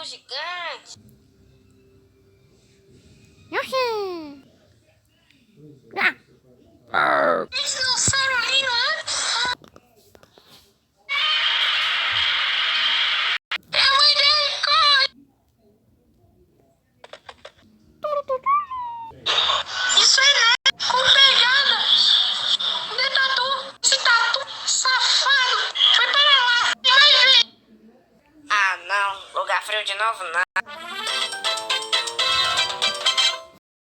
cachorro gigante. Esse dinossauro ali, não é? É a mãe dele, corre! Isso é né? Com pegada. Cadê tatu? Esse tatu safado foi para lá. E vai ver. Ah, não. Lugar frio de novo, não.